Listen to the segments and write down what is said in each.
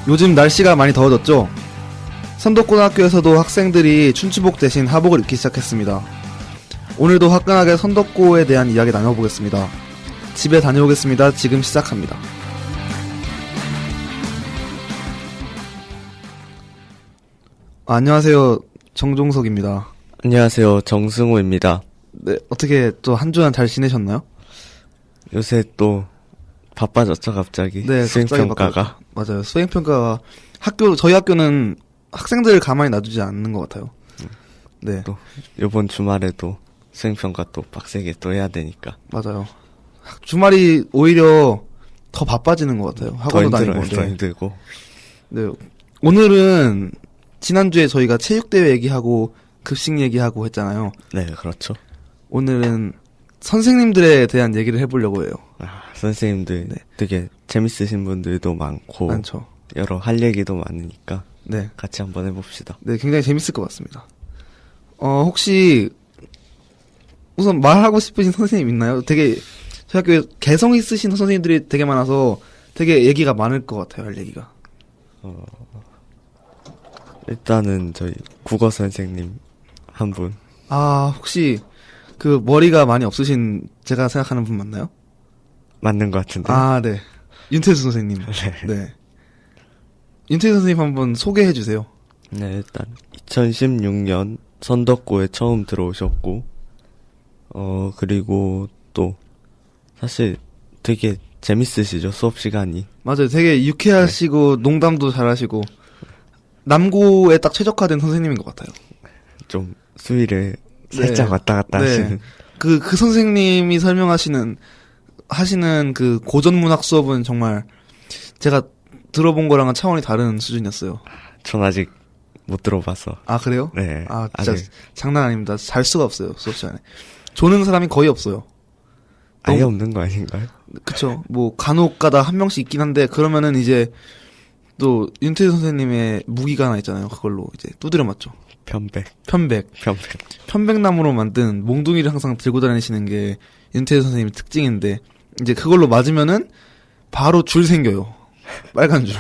요즘 날씨가 많이 더워졌죠? 선덕고등학교에서도 학생들이 춘추복 대신 하복을 입기 시작했습니다. 오늘도 화끈하게 선덕고에 대한 이야기 나눠보겠습니다. 집에 다녀오겠습니다. 지금 시작합니다. 안녕하세요. 정종석입니다. 안녕하세요. 정승호입니다. 네, 어떻게 또 한 주간 잘 지내셨나요? 요새 또 바빠졌죠, 갑자기. 네, 수행평가가. 맞아요. 수행평가가 저희 학교는 학생들을 가만히 놔두지 않는 것 같아요. 네. 또 요번 주말에도 수행평가 또 빡세게 또 해야 되니까. 맞아요. 주말이 오히려 더 바빠지는 것 같아요. 학원도 다니고. 더 힘들고. 네. 오늘은 지난주에 저희가 체육대회 얘기하고 급식 얘기하고 했잖아요. 네, 그렇죠. 오늘은 선생님들에 대한 얘기를 해보려고 해요. 선생님들 네. 되게 재밌으신 분들도 많죠. 여러 할 얘기도 많으니까 네. 같이 한번 해봅시다. 네, 굉장히 재밌을 것 같습니다. 혹시 우선 말하고 싶으신 선생님 있나요? 되게 저희 학교에 개성 있으신 선생님들이 되게 많아서 되게 얘기가 많을 것 같아요. 할 얘기가. 일단은 저희 국어 선생님 한 분. 혹시 그 머리가 많이 없으신 제가 생각하는 분 맞나요? 맞는 것 같은데. 네. 윤태수 선생님. 네. 윤태수 선생님 한번 소개해 주세요. 네, 일단 2016년 선덕고에 처음 들어오셨고, 그리고 또 사실 되게 재밌으시죠, 수업 시간이. 맞아요. 되게 유쾌하시고 농담도 잘하시고 남고에 딱 최적화된 선생님인 것 같아요. 좀 수위를 살짝 왔다 갔다 하시는. 그 선생님이 하시는 그 고전문학 수업은 정말 제가 들어본 거랑은 차원이 다른 수준이었어요. 전 아직 못 들어봐서. 그래요? 네. 진짜 아직. 장난 아닙니다. 잘 수가 없어요, 수업 시간에. 조는 사람이 거의 없어요. 아예 없는 거 아닌가요? 그쵸. 뭐 간혹 가다 한 명씩 있긴 한데 그러면은 이제 또 윤태수 선생님의 무기가 하나 있잖아요. 그걸로 이제 두드려 맞죠. 편백나무로 만든 몽둥이를 항상 들고 다니시는 게 윤태수 선생님의 특징인데 이제 그걸로 맞으면은 바로 줄 생겨요. 빨간 줄.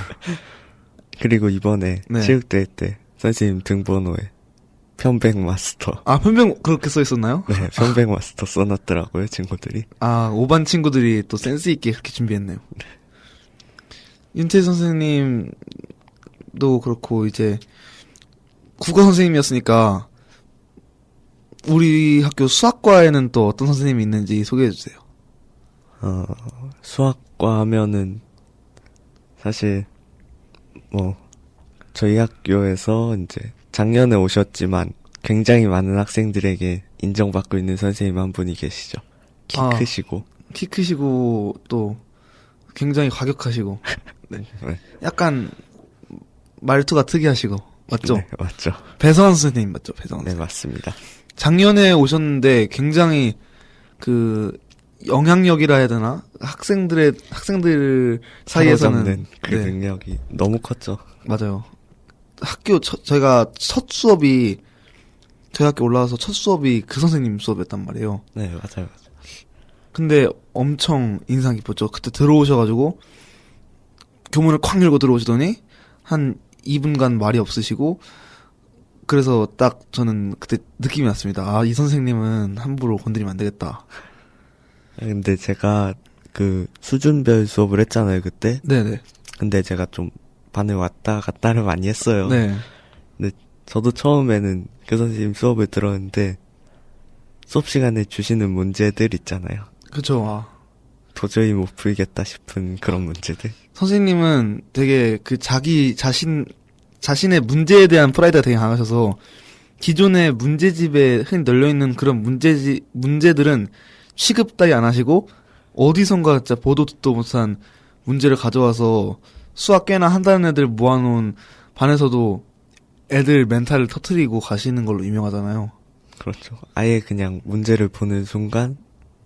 그리고 이번에 네. 체육대회 때 선생님 등번호에 편백 마스터. 편백 그렇게 써 있었나요? 네, 편백 마스터 써놨더라고요, 친구들이. 5반 친구들이 또 센스 있게 그렇게 준비했네요. 네. 윤태수 선생님도 그렇고 이제 국어 선생님이었으니까 우리 학교 수학과에는 또 어떤 선생님이 있는지 소개해 주세요. 수학과 하면은 사실 뭐 저희 학교에서 이제 작년에 오셨지만 굉장히 많은 학생들에게 인정받고 있는 선생님 한 분이 계시죠. 키 크시고 또 굉장히 과격하시고 네. 약간 말투가 특이하시고 맞죠? 네, 맞죠. 배성환 선생님 맞죠? 배성환. 네, 맞습니다. 작년에 오셨는데 굉장히 그 영향력이라 해야 되나? 학생들 사이에서는 그 능력이 너무 컸죠. 맞아요. 저희가 첫 수업이 저희 학교 올라와서 첫 수업이 그 선생님 수업이었단 말이에요. 네, 맞아요. 근데 엄청 인상 깊었죠. 그때 들어오셔가지고 교문을 쾅 열고 들어오시더니 한 2분간 말이 없으시고 그래서 딱 저는 그때 느낌이 났습니다. 이 선생님은 함부로 건드리면 안 되겠다. 근데 제가 그 수준별 수업을 했잖아요, 그때. 네네. 근데 제가 좀 반에 왔다 갔다를 많이 했어요. 네. 근데 저도 처음에는 그 선생님 수업을 들었는데 수업 시간에 주시는 문제들 있잖아요. 그쵸. 도저히 못 풀겠다 싶은 그런 문제들. 선생님은 되게 그 자신의 문제에 대한 프라이드가 되게 강하셔서 기존의 문제집에 흔히 널려있는 그런 문제들은 취급 따위 안 하시고 어디선가 진짜 보도 듣도 못한 문제를 가져와서 수학 꽤나 한다는 애들 모아놓은 반에서도 애들 멘탈을 터트리고 가시는 걸로 유명하잖아요. 그렇죠. 아예 그냥 문제를 보는 순간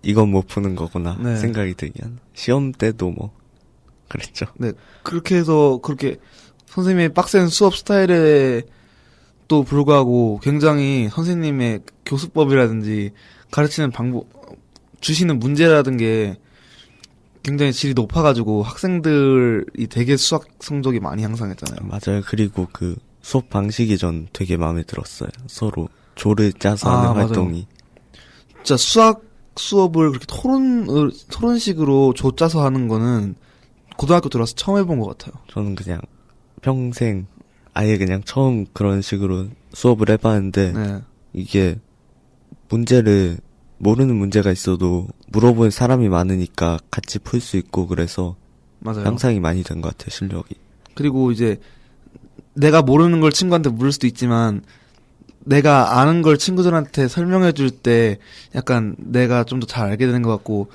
이건 못 푸는 거구나 네. 생각이 들긴. 시험 때도 뭐 그랬죠. 네, 그렇게 해서 그렇게 선생님의 빡센 수업 스타일에 또 불구하고 굉장히 선생님의 교수법이라든지 가르치는 방법, 주시는 문제라든 게 굉장히 질이 높아가지고 학생들이 되게 수학 성적이 많이 향상했잖아요. 맞아요. 그리고 그 수업 방식이 전 되게 마음에 들었어요. 서로 조를 짜서 하는 맞아요. 활동이. 진짜 수업을 그렇게 토론식으로 조 짜서 하는 거는 고등학교 들어와서 처음 해본 것 같아요. 저는 그냥 평생 아예 그냥 처음 그런 식으로 수업을 해봤는데 네. 이게 문제를 모르는 문제가 있어도 물어볼 사람이 많으니까 같이 풀 수 있고 그래서 맞아요. 향상이 많이 된 것 같아요. 실력이. 그리고 이제 내가 모르는 걸 친구한테 물을 수도 있지만 내가 아는 걸 친구들한테 설명해 줄 때 약간 내가 좀 더 잘 알게 되는 것 같고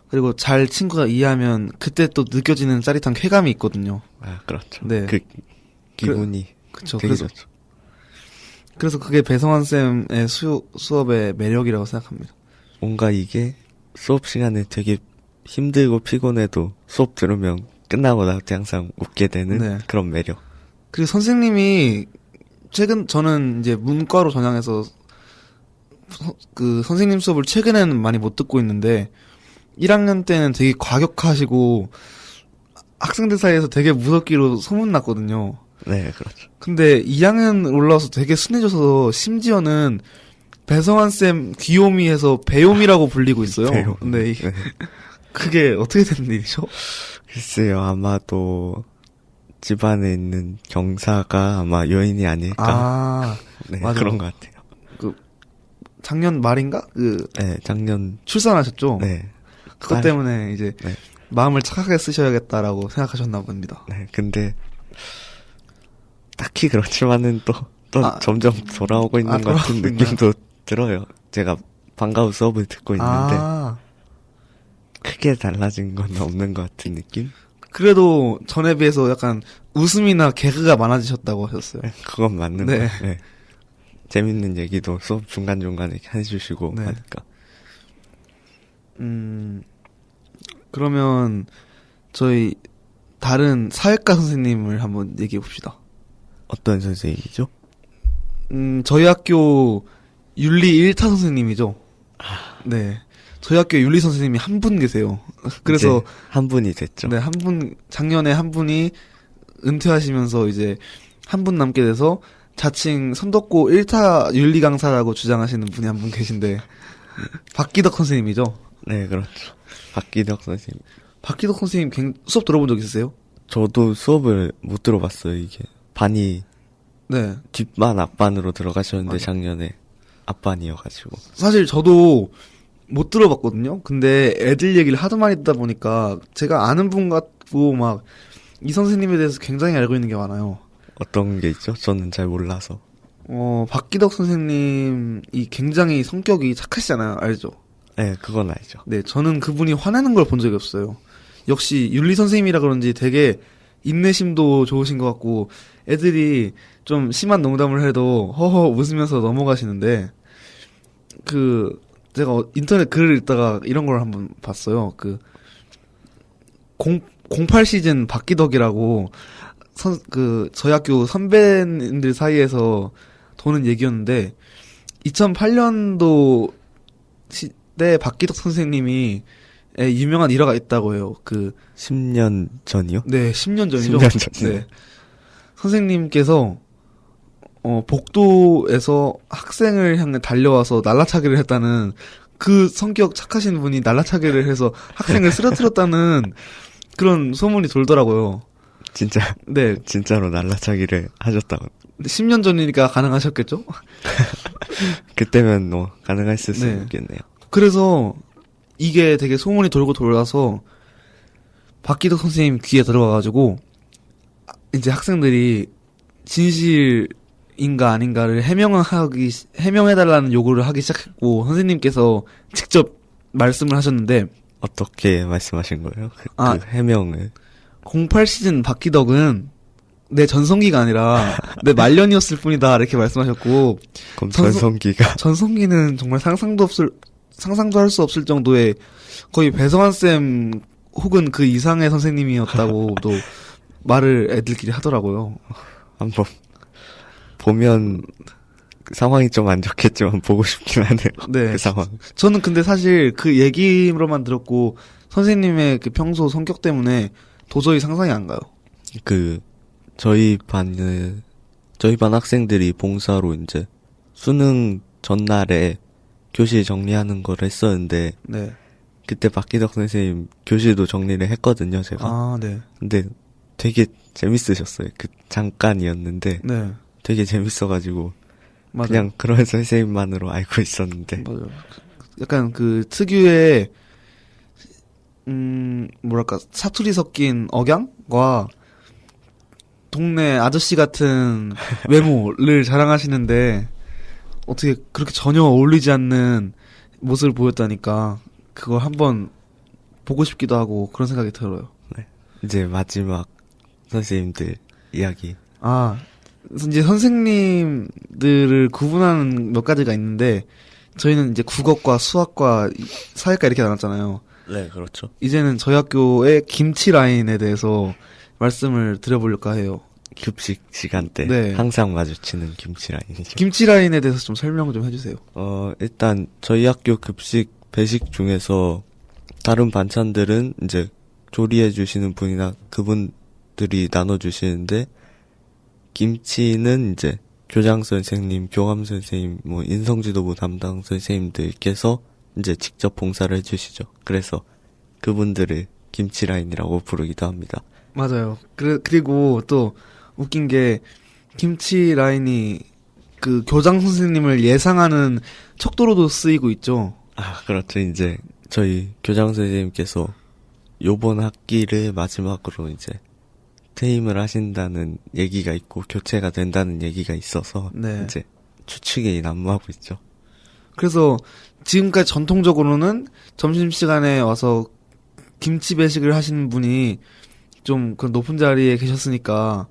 그리고 잘 친구가 이해하면 그때 또 느껴지는 짜릿한 쾌감이 있거든요. 아, 그렇죠. 네. 그 기분이 그쵸. 되게 그래서, 좋죠. 그래서 그게 배성환 쌤의 수업의 매력이라고 생각합니다. 뭔가 이게 수업 시간에 되게 힘들고 피곤해도 수업 들으면 끝나고 나올 때 항상 웃게 되는 네. 그런 매력. 그리고 선생님이 저는 이제 문과로 전향해서 그 선생님 수업을 최근에는 많이 못 듣고 있는데 1학년 때는 되게 과격하시고 학생들 사이에서 되게 무섭기로 소문났거든요. 네, 그렇죠. 근데 2학년 올라와서 되게 순해져서 심지어는 배성환 쌤 귀요미에서 배요미라고 불리고 있어요. 배요미. 근데 네. 그게 어떻게 된 일이죠? 글쎄요, 아마도 집안에 있는 경사가 아마 요인이 아닐까. 네, 맞아요. 그런 것 같아요. 작년 말인가? 네, 작년, 출산하셨죠? 네, 그것 딸. 때문에 이제 네. 마음을 착하게 쓰셔야겠다라고 생각하셨나 봅니다. 네, 근데, 딱히 그렇지만은 또 점점 돌아오고 있는 것 같은 돌아오고 느낌도 들어요. 제가 방과후 수업을 듣고 있는데, 크게 달라진 건 없는 것 같은 느낌? 그래도 전에 비해서 약간 웃음이나 개그가 많아지셨다고 하셨어요. 네, 그건 맞는 네. 것 같아요. 네. 재밌는 얘기도 수업 중간중간에 이렇게 해주시고 네. 하니까. 그러면 저희 다른 사회과 선생님을 한번 얘기해 봅시다. 어떤 선생님이죠? 저희 학교 윤리 1타 선생님이죠. 네. 저희 학교에 윤리 선생님이 한 분 계세요. 그래서 이제 한 분이 됐죠. 네, 작년에 한 분이 은퇴하시면서 이제 한 분 남게 돼서 자칭 선덕고 1타 윤리 강사라고 주장하시는 분이 한 분 계신데 박기덕 선생님이죠. 네, 그렇죠. 박기덕 선생님. 박기덕 선생님 수업 들어본 적 있으세요? 저도 수업을 못 들어봤어요. 이게 반이 네. 뒷반 앞반으로 들어가셨는데 맞아. 작년에 앞반이어가지고. 사실 저도 못 들어봤거든요. 근데 애들 얘기를 하도 많이 듣다 보니까 제가 아는 분 같고 막 이 선생님에 대해서 굉장히 알고 있는 게 많아요. 어떤 게 있죠? 저는 잘 몰라서. 박기덕 선생님이 굉장히 성격이 착하시잖아요. 알죠? 네, 그건 알죠. 네, 저는 그분이 화내는 걸 본 적이 없어요. 역시 윤리 선생님이라 그런지 되게 인내심도 좋으신 것 같고 애들이 좀 심한 농담을 해도 허허 웃으면서 넘어가시는데 제가 인터넷 글을 읽다가 이런 걸 한번 봤어요. 08 시즌 박기덕이라고 저희 학교 선배님들 사이에서 도는 얘기였는데 2008년도 때 박기덕 선생님이 유명한 일화가 있다고 해요. 10년 전이요? 네, 10년 전이죠. 10년 전이요. 네. 선생님께서 복도에서 학생을 향해 달려와서 날라차기를 했다는 그 성격 착하신 분이 날라차기를 해서 학생을 쓰러뜨렸다는 그런 소문이 돌더라고요. 진짜, 네. 진짜로 날라차기를 하셨다고. 10년 전이니까 가능하셨겠죠? 그때면 가능했을 수 네. 있겠네요. 그래서 이게 되게 소문이 돌고 돌아서 박기덕 선생님 귀에 들어가가지고 이제 학생들이 진실인가 아닌가를 해명해달라는 요구를 하기 시작했고 선생님께서 직접 말씀을 하셨는데 어떻게 말씀하신 거예요? 그 해명을. 08 시즌 박기덕은 내 전성기가 아니라 내 말년이었을 뿐이다 이렇게 말씀하셨고 그럼 전성기가 전성기는 정말 상상도 할 수 없을 정도의 거의 배성환 쌤 혹은 그 이상의 선생님이었다고도 말을 애들끼리 하더라고요. 한번 보면 상황이 좀 안 좋겠지만 보고 싶긴 하네요. 네. 그 상황. 저는 근데 사실 그 얘기로만 들었고 선생님의 그 평소 성격 때문에 도저히 상상이 안 가요. 그 저희 반 학생들이 봉사로 이제 수능 전날에 교실 정리하는 걸 했었는데 네. 그때 박기덕 선생님 교실도 정리를 했거든요, 제가. 아, 네. 근데 되게 재밌으셨어요. 그 잠깐이었는데 네. 되게 재밌어가지고 맞아요. 그냥 그런 선생님만으로 알고 있었는데. 맞아요. 약간 그 특유의 뭐랄까 사투리 섞인 억양과 동네 아저씨 같은 외모를 자랑하시는데 어떻게 그렇게 전혀 어울리지 않는 모습을 보였다니까 그걸 한번 보고 싶기도 하고 그런 생각이 들어요. 이제 마지막 선생님들 이야기. 아, 이제 선생님들을 구분하는 몇 가지가 있는데 저희는 이제 국어과 수학과 사회과 이렇게 나눴잖아요. 네, 그렇죠. 이제는 저희 학교의 김치 라인에 대해서 말씀을 드려보려고 해요. 급식 시간 때 네. 항상 마주치는 김치 라인이죠. 김치 라인에 대해서 좀 설명 좀 해주세요. 일단 저희 학교 급식 배식 중에서 다른 반찬들은 이제 조리해 주시는 분이나 그분들이 나눠 주시는데 김치는 이제 교장 선생님, 교감 선생님, 뭐 인성지도부 담당 선생님들께서 이제 직접 봉사를 해주시죠. 그래서 그분들을 김치 라인이라고 부르기도 합니다. 맞아요. 그리고 또 웃긴 게 김치 라인이 그 교장 선생님을 예상하는 척도로도 쓰이고 있죠. 아, 그렇죠. 이제 저희 교장 선생님께서 요번 학기를 마지막으로 이제 퇴임을 하신다는 얘기가 있고 교체가 된다는 얘기가 있어서 네. 이제 추측이 난무하고 있죠. 그래서 지금까지 전통적으로는 점심시간에 와서 김치 배식을 하시는 분이 좀 그 높은 자리에 계셨으니까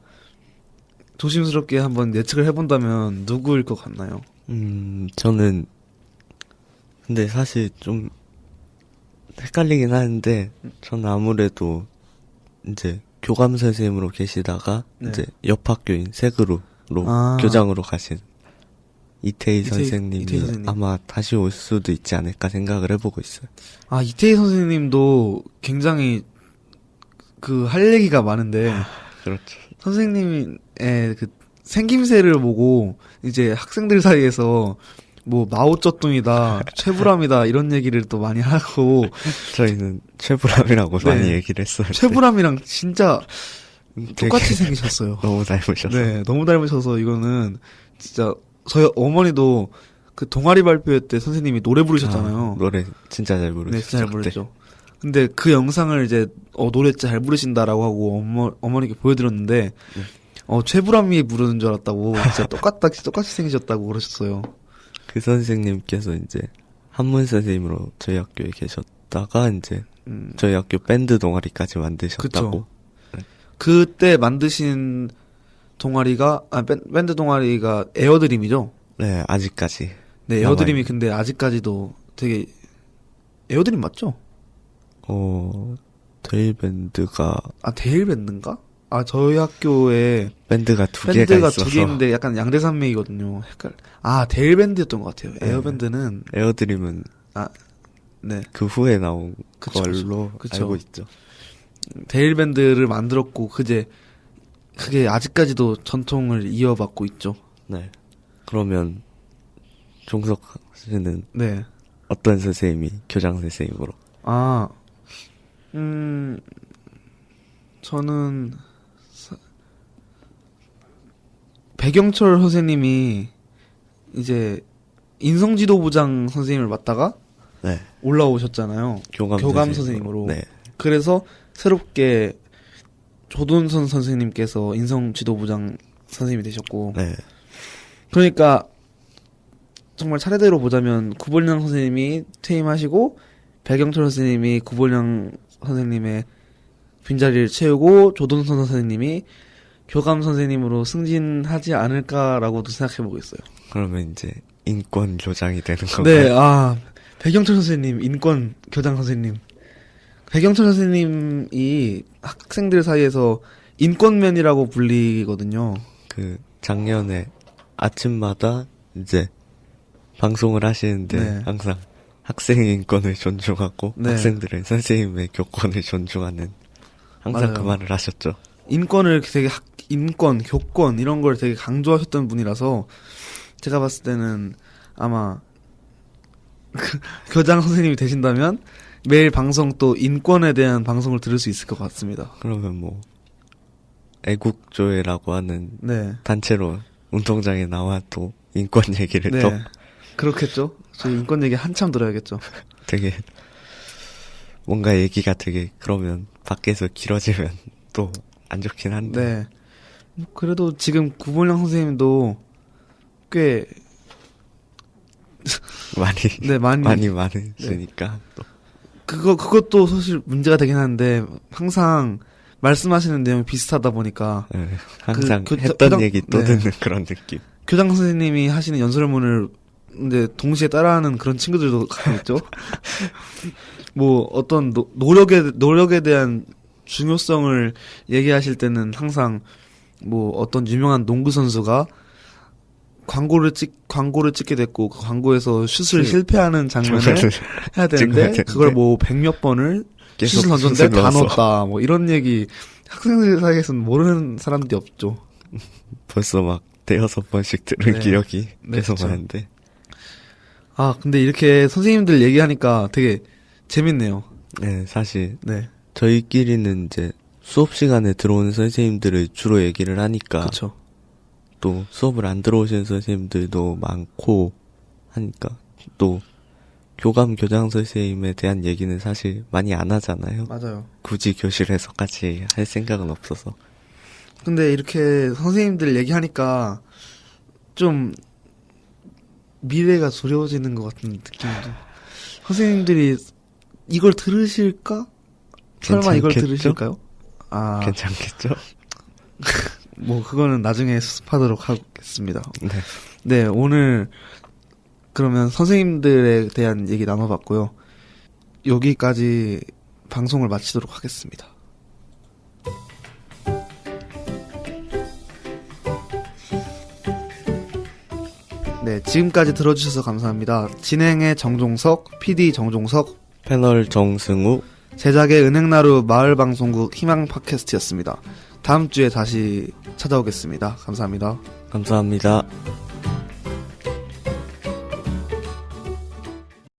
조심스럽게 한번 예측을 해본다면 누구일 것 같나요? 저는 근데 사실 좀 헷갈리긴 하는데 저는 아무래도 이제 교감 선생님으로 계시다가 네. 이제 옆 학교인 세그루로 교장으로 가신 이태희 선생님이 이태희 선생님. 아마 다시 올 수도 있지 않을까 생각을 해보고 있어요. 아, 이태희 선생님도 굉장히 그 할 얘기가 많은데 그렇죠. 선생님의 그 생김새를 보고 이제 학생들 사이에서 뭐 마오쩌둥이다, 최불암이다 이런 얘기를 또 많이 하고 저희는 최불암이라고 네. 많이 얘기를 했어요. 최불암이랑 진짜 똑같이 되게 생기셨어요. 너무 닮으셔서. 네, 너무 닮으셔서 이거는 진짜 저희 어머니도 그 동아리 발표회 때 선생님이 노래 부르셨잖아요. 노래 진짜 잘 부르셨죠. 네, 진짜 잘 부르셨죠. 근데 그 영상을 이제 노래 진짜 잘 부르신다라고 하고 어머니께 보여드렸는데 최불암이 부르는 줄 알았다고 진짜 똑같이 생기셨다고 그러셨어요. 그 선생님께서 이제 한문 선생님으로 저희 학교에 계셨다가 이제 저희 학교 밴드 동아리까지 만드셨다고. 그쵸. 그때 만드신 동아리가 밴드 동아리가 에어드림이죠. 네, 아직까지. 네, 에어드림이 근데 아직까지도 되게 에어드림 맞죠? 데일밴드가 데일밴드인가? 저희 학교에 밴드가 두 개가 밴드가 있어서 두 개인데 약간 양대산맥이거든요. 데일밴드였던 것 같아요. 네. 에어밴드는 에어드림은 네. 그 후에 나온 그쵸, 걸로 그쵸. 알고 있죠. 데일밴드를 만들었고 그게 아직까지도 전통을 이어받고 있죠. 네. 그러면 종석 씨는 네. 어떤 선생님이 교장 선생님으로? 저는 배경철 선생님이 이제 인성지도부장 선생님을 맡다가 네. 올라오셨잖아요. 교감 선생님으로. 네. 그래서 새롭게 조돈선 선생님께서 인성지도부장 선생님이 되셨고. 네. 그러니까 정말 차례대로 보자면 구본영 선생님이 퇴임하시고 배경철 선생님이 구본영 선생님의 빈자리를 채우고 조돈선 선생님이 교감 선생님으로 승진하지 않을까라고도 생각해보고 있어요. 그러면 이제 인권 교장이 되는 건가요? 네, 배경철 선생님, 인권 교장 선생님. 배경철 선생님이 학생들 사이에서 인권맨이라고 불리거든요. 그 작년에 아침마다 이제 방송을 하시는데 네. 항상 학생의 인권을 존중하고 네. 학생들은 선생님의 교권을 존중하는 항상 맞아요. 그 말을 하셨죠. 인권을 되게 인권, 교권 이런 걸 되게 강조하셨던 분이라서 제가 봤을 때는 아마 교장 선생님이 되신다면 매일 방송 또 인권에 대한 방송을 들을 수 있을 것 같습니다. 그러면 뭐 애국조회라고 하는 네. 단체로 운동장에 나와 또 인권 얘기를 네. 또 그렇겠죠. 저희 인권 얘기 한참 들어야겠죠. 되게 뭔가 얘기가 되게 그러면 밖에서 길어지면 또 안 좋긴 한데 네. 뭐 그래도 지금 구본영 선생님도 꽤 네, 많이 많으시니까 또 그것도 사실 문제가 되긴 하는데 항상 말씀하시는 내용이 비슷하다 보니까 네, 항상 그 했던 교장- 얘기 또 네. 듣는 그런 느낌. 교장 선생님이 하시는 연설문을 이제 동시에 따라하는 그런 친구들도 있죠. 뭐 어떤 노력에 대한 중요성을 얘기하실 때는 항상 뭐 어떤 유명한 농구 선수가 광고를 찍게 됐고 그 광고에서 슛을 실패하는 장면을 해야 찍어야 되는데 되는데 그걸 뭐 100몇 번을 계속 슛을 던졌는데 슛을 다 넣었어. 넣었다. 뭐 이런 얘기 학생들 사이에서는 모르는 사람들이 없죠. 벌써 막 대여섯 번씩 들은 네. 기억이 네, 계속 그쵸. 나는데 아, 근데 이렇게 선생님들 얘기하니까 되게 재밌네요. 네, 사실 네. 저희끼리는 이제 수업 시간에 들어오는 선생님들을 주로 얘기를 하니까 그쵸. 또 수업을 안 들어오시는 선생님들도 많고 하니까 또 교장 선생님에 대한 얘기는 사실 많이 안 하잖아요. 맞아요. 굳이 교실에서까지 할 생각은 없어서. 근데 이렇게 선생님들 얘기하니까 좀 미래가 두려워지는 것 같은 느낌도. 선생님들이 이걸 들으실까? 설마 이걸 괜찮겠죠? 들으실까요? 아, 괜찮겠죠? 뭐 그거는 나중에 수습하도록 하겠습니다. 네. 네, 오늘 그러면 선생님들에 대한 얘기 나눠봤고요. 여기까지 방송을 마치도록 하겠습니다. 네, 지금까지 들어주셔서 감사합니다. 진행의 정종석, PD 정종석, 패널 정승우, 제작의 은행나루 마을방송국 희망 팟캐스트였습니다. 다음 주에 다시 찾아오겠습니다. 감사합니다. 감사합니다.